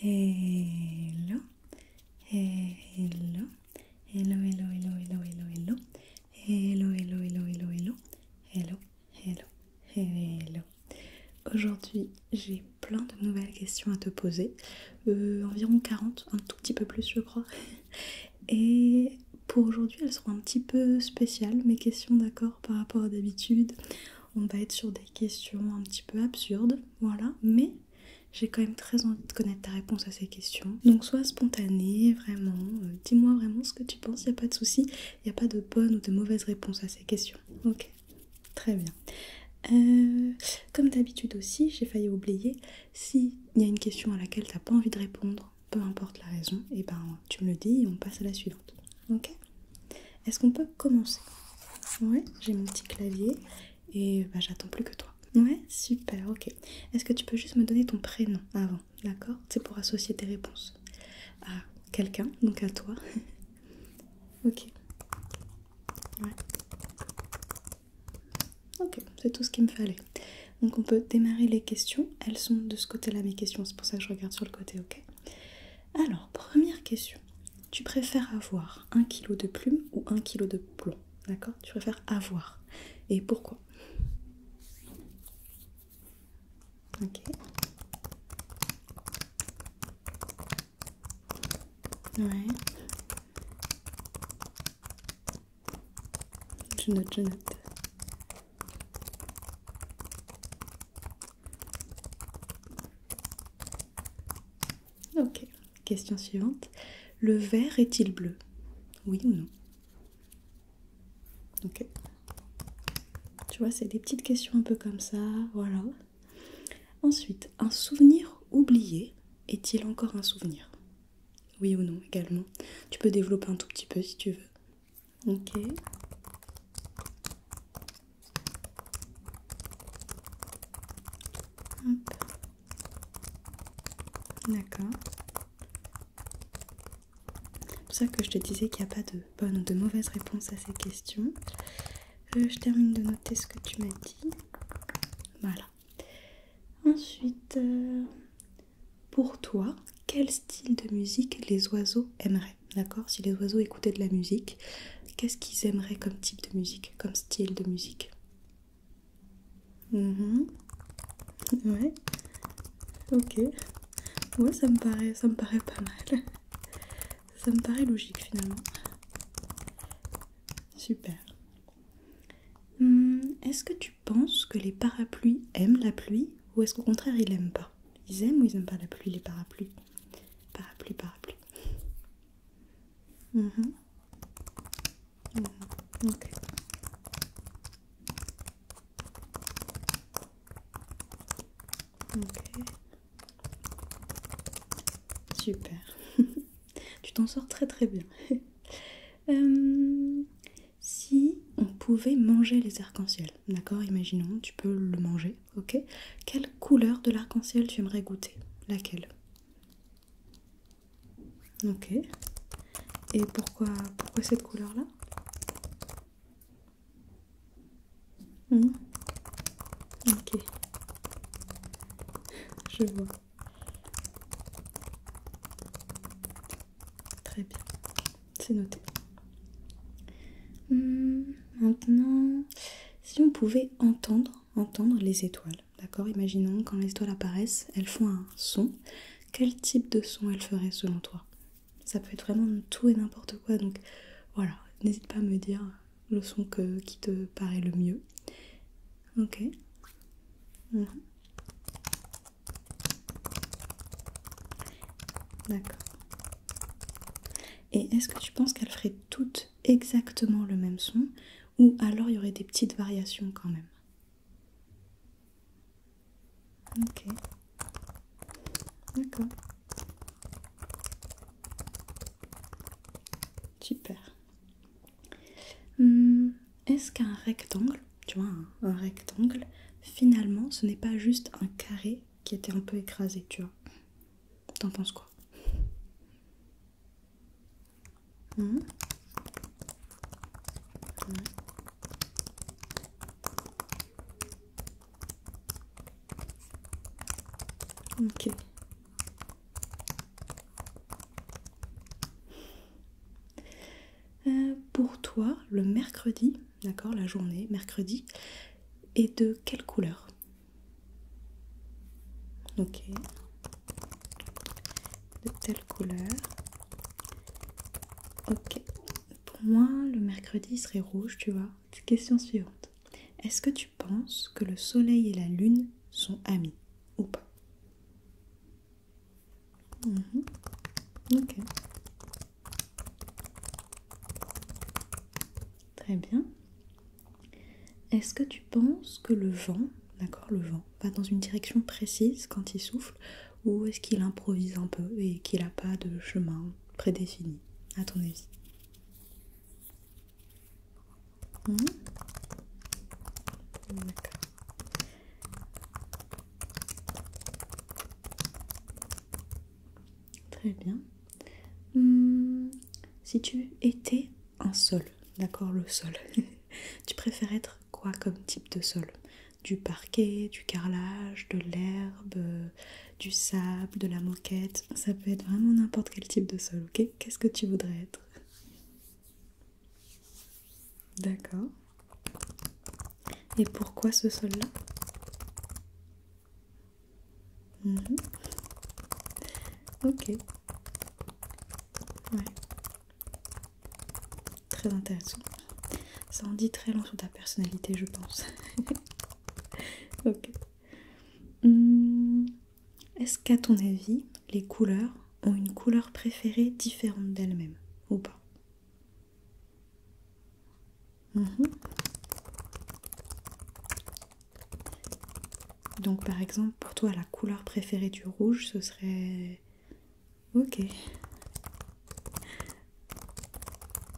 Hello, hello, hello, hello, hello, hello, hello, hello, hello, hello, hello, hello, hello, hello, hello, hello. Aujourd'hui, j'ai plein de nouvelles questions à te poser, environ 40, un tout petit peu plus je crois. Et pour aujourd'hui, elles seront un petit peu spéciales, mes questions, d'accord, par rapport à d'habitude. On va être sur des questions un petit peu absurdes, voilà, mais j'ai quand même très envie de connaître ta réponse à ces questions. Donc sois spontanée, vraiment, dis-moi vraiment ce que tu penses, il n'y a pas de souci, il n'y a pas de bonne ou de mauvaise réponse à ces questions. Ok, très bien. Comme d'habitude aussi, j'ai failli oublier, s'il y a une question à laquelle tu n'as pas envie de répondre, peu importe la raison, et ben tu me le dis et on passe à la suivante. Ok? Est-ce qu'on peut commencer? Ouais, j'ai mon petit clavier et bah, j'attends plus que toi. Ouais, super, ok. Est-ce que tu peux juste me donner ton prénom avant, d'accord? C'est pour associer tes réponses à quelqu'un, donc à toi. Ok. Ouais. Ok, c'est tout ce qu'il me fallait. Donc on peut démarrer les questions. Elles sont de ce côté-là mes questions, c'est pour ça que je regarde sur le côté, ok? Alors, première question. Tu préfères avoir 1 kilo de plumes ou 1 kilo de plomb? D'accord? Tu préfères avoir. Et pourquoi? Ok. Ouais. Je note, je note. Ok. Question suivante. Le vert est-il bleu? Oui ou non? Ok. Tu vois, c'est des petites questions un peu comme ça, voilà. Ensuite, un souvenir oublié est-il encore un souvenir? Oui ou non également. Tu peux développer un tout petit peu si tu veux. Ok. Hop. D'accord. C'est pour ça que je te disais qu'il n'y a pas de bonne ou de mauvaise réponse à ces questions. Je termine de noter ce que tu m'as dit. Voilà. Ensuite, pour toi, quel style de musique les oiseaux aimeraient? D'accord? Si les oiseaux écoutaient de la musique, qu'est-ce qu'ils aimeraient comme type de musique, comme style de musique? Ouais, ok. Ouais, ça me paraît pas mal. Ça me paraît logique finalement. Super. Est-ce que tu penses que les parapluies aiment la pluie ou est-ce qu'au contraire ils l'aiment pas? Ils aiment ou ils aiment pas la pluie, les parapluies? Parapluie, parapluie. Ok. Ok. Super. Tu t'en sors très très bien. Si on pouvait manger les arcs-en-ciel, d'accord? Imaginons, tu peux le manger, ok? Quelle couleur de l'arc-en-ciel tu aimerais goûter? Laquelle? Ok. Et pourquoi cette couleur-là? Ok, je vois. Très bien, c'est noté. Maintenant, si on pouvait entendre les étoiles, d'accord? Imaginons quand les étoiles apparaissent, elles font un son. Quel type de son elles feraient selon toi? Ça peut être vraiment tout et n'importe quoi, donc voilà, n'hésite pas à me dire le son qui te paraît le mieux. Ok. D'accord. Et est-ce que tu penses qu'elles feraient toutes exactement le même son ou alors il y aurait des petites variations quand même? Ok, d'accord. Super. Est-ce qu'un rectangle, tu vois, un rectangle, finalement, ce n'est pas juste un carré qui était un peu écrasé, tu vois? T'en penses quoi? Mhm. Ouais. Ok. toi, le mercredi, d'accord, la journée, mercredi, est de quelle couleur? Ok. De telle couleur. Ok. Pour moi, le mercredi serait rouge, tu vois. Question suivante. Est-ce que tu penses que le soleil et la lune sont amis ou pas? Ok. Très bien. Est-ce que tu penses que le vent, d'accord, le vent, va dans une direction précise quand il souffle ou est-ce qu'il improvise un peu et qu'il n'a pas de chemin prédéfini, à ton avis? D'accord. Très bien. Si tu étais un sol, d'accord, le sol, tu préfères être quoi comme type de sol? Du parquet, du carrelage, de l'herbe, du sable, de la moquette. Ça peut être vraiment n'importe quel type de sol, ok? Qu'est-ce que tu voudrais être? D'accord. Et pourquoi ce sol-là? Ok. Ouais. Très intéressant. Ça en dit très long sur ta personnalité, je pense. Ok. Est-ce qu'à ton avis, les couleurs ont une couleur préférée différente d'elles-mêmes ou pas? Donc par exemple, pour toi, la couleur préférée du rouge, ce serait... Ok,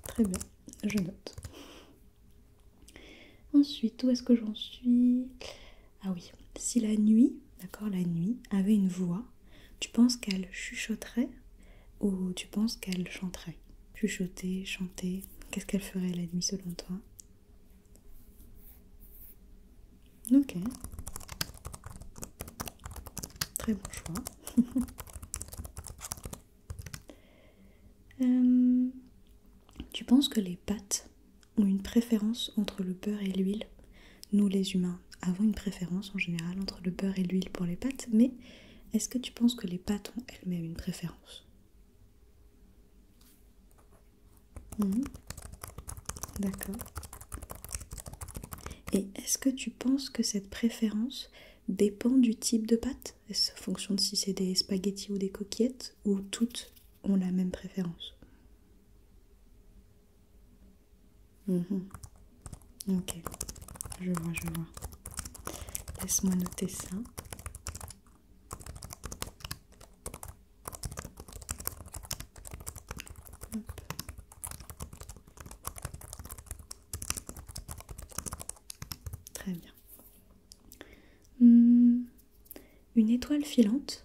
très bien, je note. Ensuite, où est-ce que j'en suis? Ah oui, si la nuit, d'accord, la nuit avait une voix, tu penses qu'elle chuchoterait ou tu penses qu'elle chanterait? Chuchoter, chanter, qu'est-ce qu'elle ferait la nuit selon toi? Ok, très bon choix. Euh, Tu penses que les pâtes ont une préférence entre le beurre et l'huile? Nous les humains avons une préférence en général entre le beurre et l'huile pour les pâtes, mais est-ce que tu penses que les pâtes ont elles-mêmes une préférence? D'accord. Et est-ce que tu penses que cette préférence dépend du type de pâte? Est-ce en fonction de si c'est des spaghettis ou des coquillettes, ou toutes ont la même préférence? Ok, je vois, je vois. Laisse-moi noter ça. Très bien. Une étoile filante,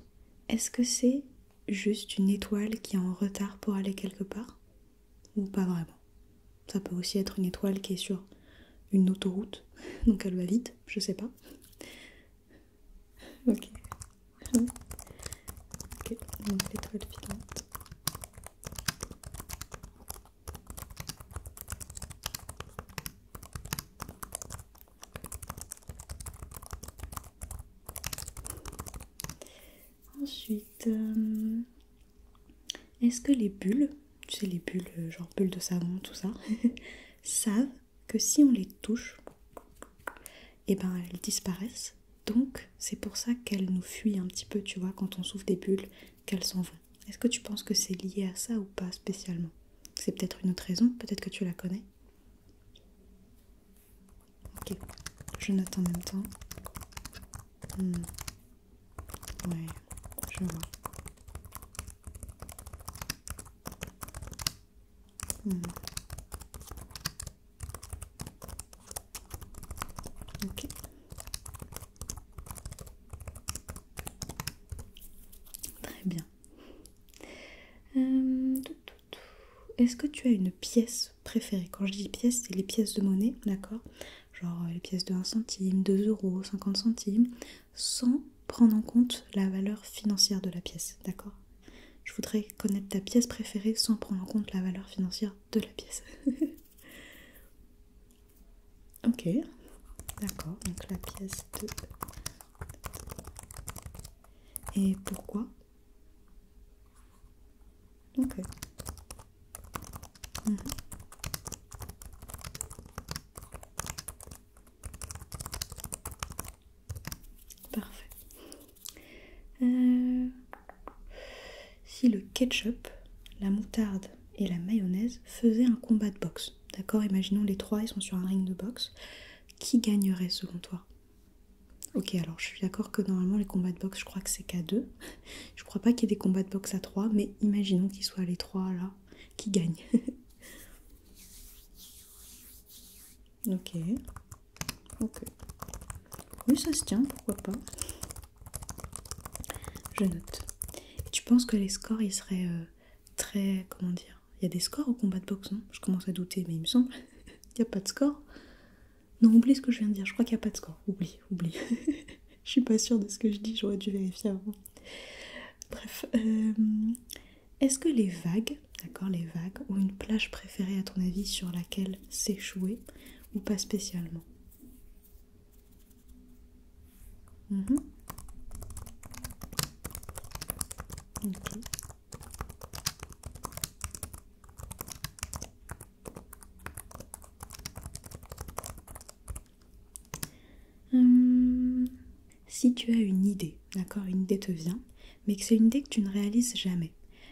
est-ce que c'est juste une étoile qui est en retard pour aller quelque part? Ou pas vraiment? Ça peut aussi être une étoile qui est sur une autoroute, donc elle va vite, je sais pas. Ok, ok, donc l'étoile filante. Ensuite, est-ce que les bulles, tu sais les bulles, genre bulles de savon, tout ça, savent que si on les touche, et ben elles disparaissent. Donc c'est pour ça qu'elles nous fuient un petit peu, tu vois, quand on souffle des bulles, qu'elles s'en vont. Est-ce que tu penses que c'est lié à ça ou pas spécialement? C'est peut-être une autre raison, peut-être que tu la connais. Ok, je note en même temps. Ouais, je vois. Ok, très bien. Est-ce que tu as une pièce préférée? Quand je dis pièce, c'est les pièces de monnaie, d'accord? Genre les pièces de 1 centime, 2 euros, 50 centimes, sans prendre en compte la valeur financière de la pièce, d'accord? Je voudrais connaître ta pièce préférée sans prendre en compte la valeur financière de la pièce. Ok, d'accord, donc la pièce de... Et pourquoi? Ok. Mhm. Parfait. Si le ketchup, la moutarde et la mayonnaise faisaient un combat de boxe, d'accord? Imaginons les trois, ils sont sur un ring de boxe. Qui gagnerait selon toi? Ok, alors je suis d'accord que normalement les combats de boxe, je crois que c'est qu'à deux. Je crois pas qu'il y ait des combats de boxe à trois, mais imaginons qu'ils soient les trois là. Qui gagne? Ok, ok. Oui, ça se tient, pourquoi pas. Je note. Et tu penses que les scores, ils seraient très... Comment dire? Il y a des scores au combat de boxe, non? Je commence à douter, mais il me semble. Il n'y a pas de score. Non, oublie ce que je viens de dire, je crois qu'il n'y a pas de score. Oublie, oublie. Je suis pas sûre de ce que je dis, j'aurais dû vérifier avant. Bref, est-ce que les vagues, d'accord, les vagues, ont une plage préférée à ton avis sur laquelle s'échouer ou pas spécialement? Mhm. Ok. Hum, Si tu as une idée, d'accord, une idée te vient, mais que c'est une idée que tu ne réalises jamais,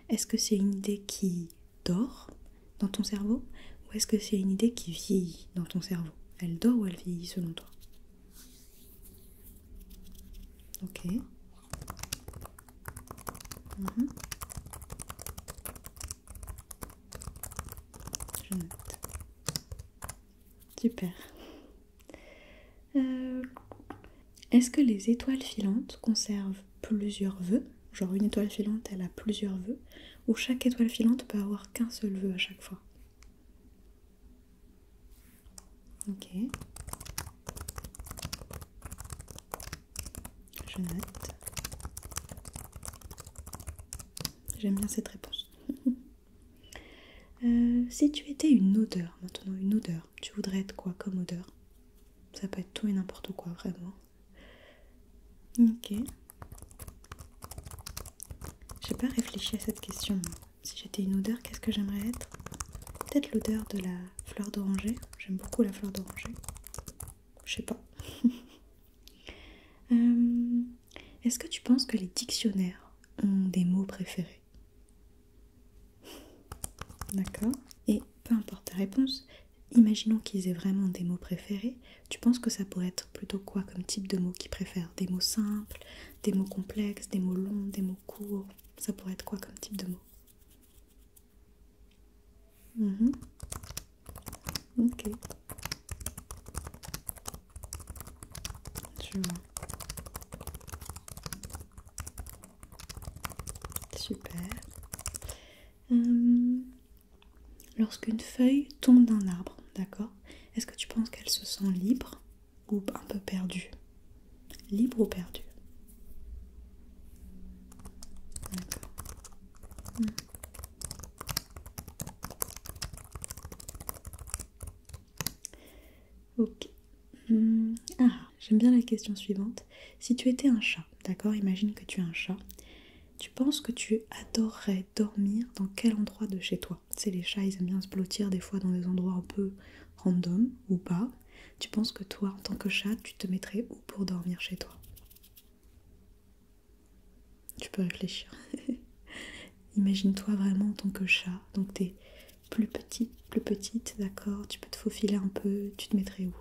est-ce que c'est une idée qui dort dans ton cerveau ou est-ce que c'est une idée qui vieillit dans ton cerveau? Elle dort ou elle vieillit selon toi? Ok. Mhm. Je note. Super. Euh, Est-ce que les étoiles filantes conservent plusieurs vœux? Genre une étoile filante, elle a plusieurs vœux, ou chaque étoile filante peut avoir qu'un seul vœu à chaque fois? Ok, je note. J'aime bien cette réponse. Si tu étais une odeur, maintenant une odeur, tu voudrais être quoi comme odeur? Ça peut être tout et n'importe quoi, vraiment. Ok. J'ai pas réfléchi à cette question. Si j'étais une odeur, qu'est-ce que j'aimerais être? Peut-être l'odeur de la fleur d'oranger. J'aime beaucoup la fleur d'oranger. Je sais pas. Euh, Est-ce que tu penses que les dictionnaires ont des mots préférés? D'accord. Et peu importe ta réponse, imaginons qu'ils aient vraiment des mots préférés. Tu penses que ça pourrait être plutôt quoi comme type de mots qu'ils préfèrent? Des mots simples, des mots complexes, des mots longs, des mots courts? Ça pourrait être quoi comme type de mots? Mhm. Ok, je vois. Super. Euh, Lorsqu'une feuille tombe d'un arbre, d'accord, est-ce que tu penses qu'elle se sent libre ou un peu perdue? Libre ou perdue? D'accord. Hmm. Ok. Ah, j'aime bien la question suivante. Si tu étais un chat, d'accord, imagine que tu es un chat, tu penses que tu adorerais dormir dans quel endroit de chez toi? C'est les chats, ils aiment bien se blottir des fois dans des endroits un peu random ou pas. Tu penses que toi, en tant que chat, tu te mettrais où pour dormir chez toi? Tu peux réfléchir. Imagine-toi vraiment en tant que chat, donc t'es plus petite, d'accord, tu peux te faufiler un peu, tu te mettrais où?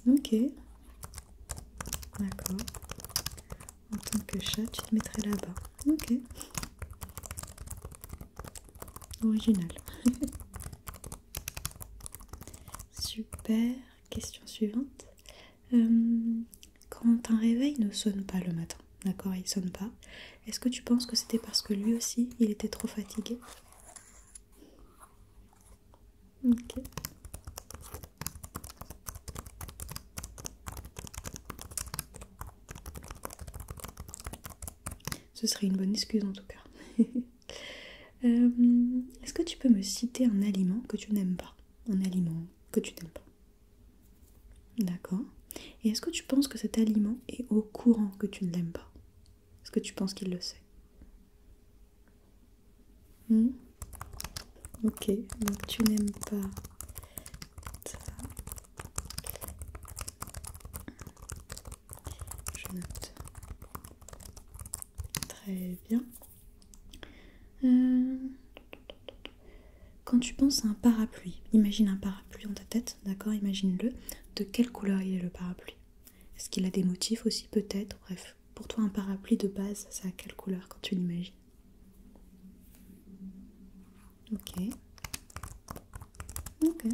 Ok, d'accord. En tant que chat, tu te mettrais là-bas. Ok, original. Super. Question suivante. Quand un réveil ne sonne pas le matin, d'accord, il sonne pas, est-ce que tu penses que c'était parce que lui aussi, il était trop fatigué? Ok. Ce serait une bonne excuse en tout cas. Est-ce que tu peux me citer un aliment que tu n'aimes pas? Un aliment que tu n'aimes pas. D'accord. Et est-ce que tu penses que cet aliment est au courant que tu ne l'aimes pas? Est-ce que tu penses qu'il le sait? Ok, donc tu n'aimes pas ça. Je note. Très bien. Quand tu penses à un parapluie, imagine un parapluie dans ta tête, d'accord? Imagine-le. De quelle couleur il est le parapluie? Est-ce qu'il a des motifs aussi peut-être? Bref, pour toi un parapluie de base, c'est à quelle couleur quand tu l'imagines? Ok. Ok.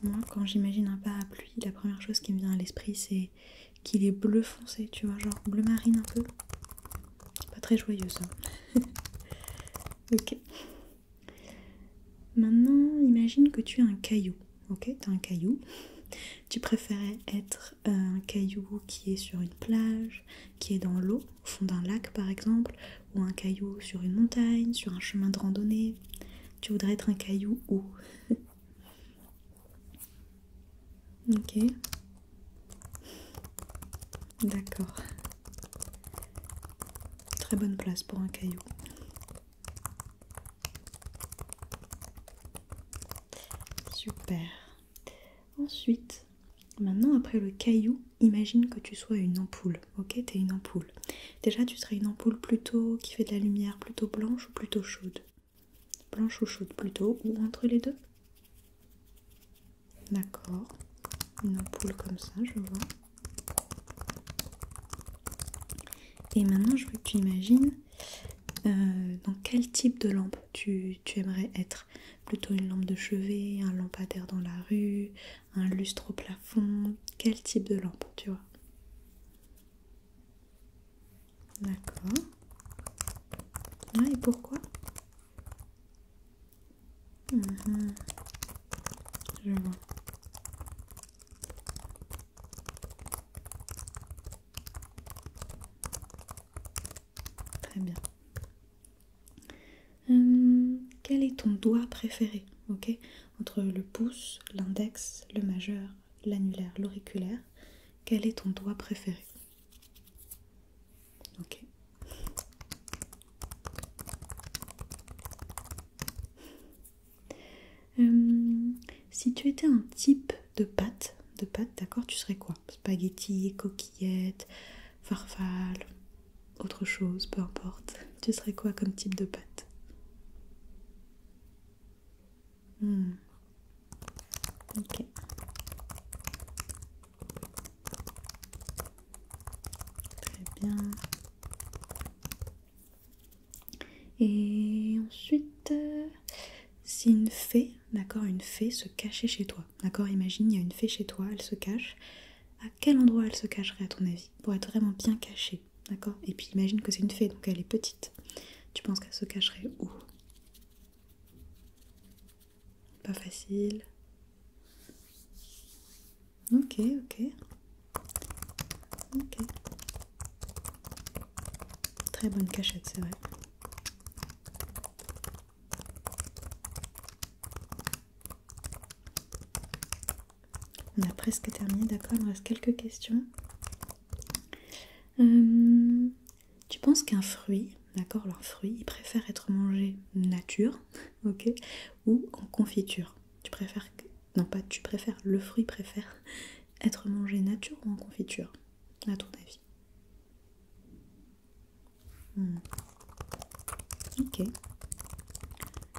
Moi, quand j'imagine un parapluie, la première chose qui me vient à l'esprit, c'est qu'il est bleu foncé, tu vois, genre bleu marine un peu. Pas très joyeux ça. Ok. Maintenant, imagine que tu as un caillou. Ok, tu as un caillou. Tu préférais être un caillou qui est sur une plage, qui est dans l'eau, au fond d'un lac par exemple, ou un caillou sur une montagne, sur un chemin de randonnée. Tu voudrais être un caillou où? Ok. D'accord. Très bonne place pour un caillou. Super. Ensuite, maintenant après le caillou, imagine que tu sois une ampoule. Ok, t'es une ampoule. Déjà, tu serais une ampoule plutôt qui fait de la lumière plutôt blanche ou plutôt chaude? Blanche ou chaude plutôt, ou entre les deux? D'accord. Une ampoule comme ça, je vois. Et maintenant, je veux que tu imagines dans quel type de lampe tu aimerais être. Plutôt une lampe de chevet, un lampadaire dans la rue, un lustre au plafond. Quel type de lampe, tu vois? D'accord. Ah, et pourquoi? Je vois. Très bien. Quel est ton doigt préféré? Ok, entre le pouce, l'index, le majeur, l'annulaire, l'auriculaire. Quel est ton doigt préféré? Ok. Si tu étais un type de pâte, d'accord, tu serais quoi? Spaghetti, coquillette, farfalle, autre chose, peu importe. Tu serais quoi comme type de pâte? Ok. Très bien. Et ensuite, si une fée, d'accord, une fée se cachait chez toi, d'accord, imagine, il y a une fée chez toi, elle se cache. À quel endroit elle se cacherait à ton avis? Pour être vraiment bien cachée, d'accord? Et puis imagine que c'est une fée, donc elle est petite. Tu penses qu'elle se cacherait où? Pas facile. Ok, ok. Ok. Très bonne cachette, c'est vrai. On a presque terminé, d'accord? Il me reste quelques questions. Tu penses qu'un fruit, d'accord, leur fruit, il préfère être mangé nature, ok, ou en confiture? Tu préfères que... Non, pas tu préfères, le fruit préfère être mangé nature ou en confiture, à ton avis? Ok.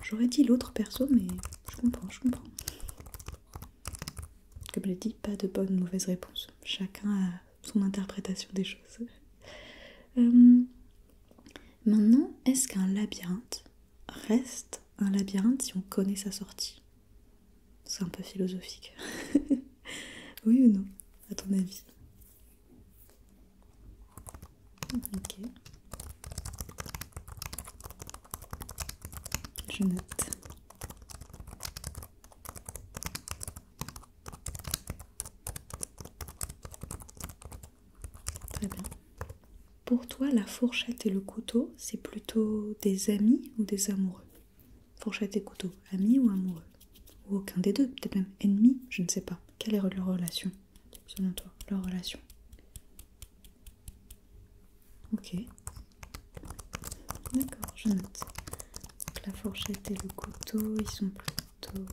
J'aurais dit l'autre perso, mais je comprends, je comprends. Comme je l'ai dit, pas de bonne ou mauvaise réponse. Chacun a son interprétation des choses. Maintenant, est-ce qu'un labyrinthe reste un labyrinthe si on connaît sa sortie? C'est un peu philosophique. Oui ou non, à ton avis? Ok. Je note. Très bien. Pour toi, la fourchette et le couteau, c'est plutôt des amis ou des amoureux? Fourchette et couteau, amis ou amoureux? Ou aucun des deux, peut-être même ennemi, je ne sais pas. Quelle est leur relation, selon toi, leur relation? Ok. D'accord, je note. Donc la fourchette et le couteau, ils sont plutôt...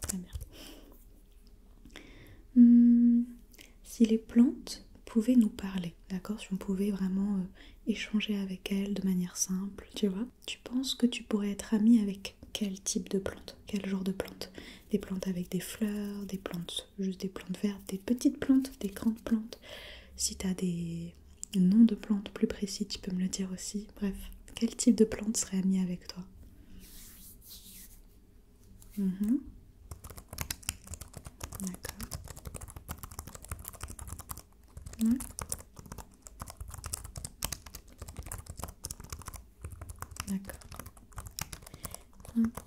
Très bien. Si les plantes pouvaient nous parler, d'accord? Si on pouvait vraiment échanger avec elles de manière simple, tu vois? Tu penses que tu pourrais être ami avec quel type de plante? Quel genre de plante? Des plantes avec des fleurs, des plantes, juste des plantes vertes, des petites plantes, des grandes plantes. Si tu as des noms de plantes plus précis, tu peux me le dire aussi. Bref, quel type de plante serait ami avec toi? D'accord. Ouais. D'accord. Hop.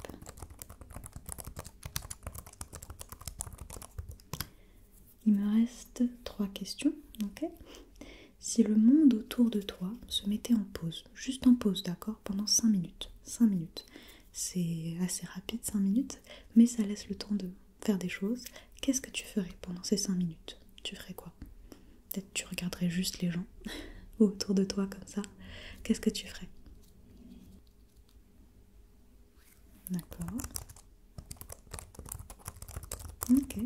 Il me reste 3 questions, ok? Si le monde autour de toi se mettait en pause, juste en pause, d'accord, pendant 5 minutes, 5 minutes, c'est assez rapide 5 minutes, mais ça laisse le temps de faire des choses, qu'est-ce que tu ferais pendant ces 5 minutes? Tu ferais quoi? Peut-être tu regarderais juste les gens autour de toi comme ça, qu'est-ce que tu ferais? D'accord, ok.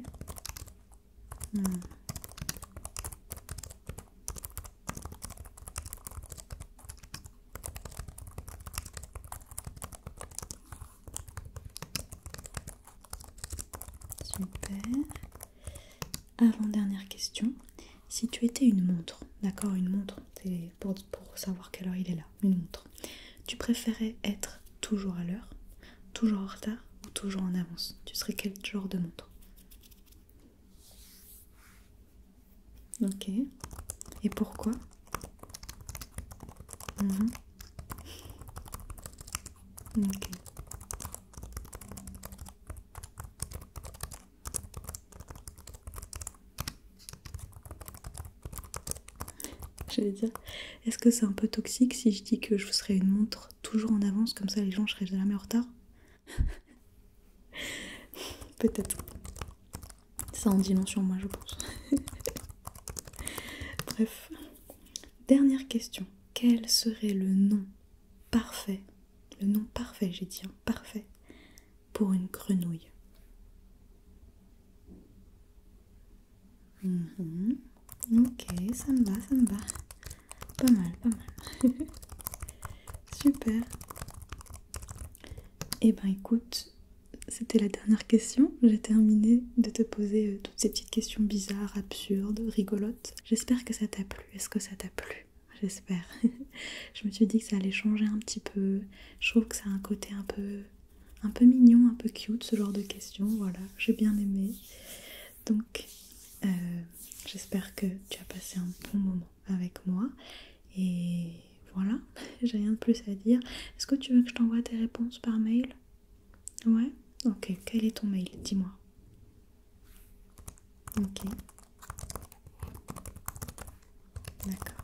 Super. Avant-dernière question. Si tu étais une montre, d'accord, une montre, c'est pour savoir quelle heure il est là, une montre. Tu préférais être toujours à l'heure, toujours en retard ou toujours en avance? Tu serais quel genre de montre? Ok. Et pourquoi? Mhm. Ok. J'allais dire, est-ce que c'est un peu toxique si je dis que je serais une montre toujours en avance, comme ça les gens je serais jamais en retard? Peut-être. Ça en dit long sur moi, je pense. Bref. Dernière question. Quel serait parfait, le nom parfait, j'ai dit, hein, parfait, pour une grenouille? Ok, ça me va, ça me va. Pas mal, pas mal. Super. Eh ben écoute, c'était la dernière question. J'ai terminé de te poser toutes ces petites questions bizarres, absurdes, rigolotes. J'espère que ça t'a plu. Est-ce que ça t'a plu? J'espère. Je me suis dit que ça allait changer un petit peu. Je trouve que ça a un côté un peu mignon, un peu cute, ce genre de questions. Voilà, j'ai bien aimé. Donc, j'espère que tu as passé un bon moment avec moi. Et voilà, j'ai rien de plus à dire. Est-ce que tu veux que je t'envoie tes réponses par mail? Ouais? Ok, quel est ton mail? Dis-moi. Ok, d'accord.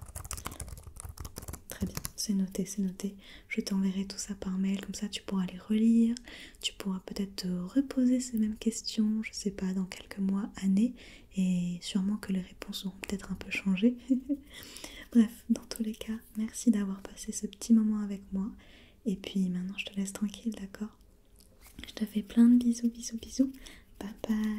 Très bien, c'est noté, c'est noté. Je t'enverrai tout ça par mail, comme ça tu pourras les relire. Tu pourras peut-être te reposer ces mêmes questions, je sais pas, dans quelques mois, années. Et sûrement que les réponses auront peut-être un peu changé. Bref, dans tous les cas, merci d'avoir passé ce petit moment avec moi. Et puis maintenant, je te laisse tranquille, d'accord? Je te fais plein de bisous, bisous, bisous. Bye bye.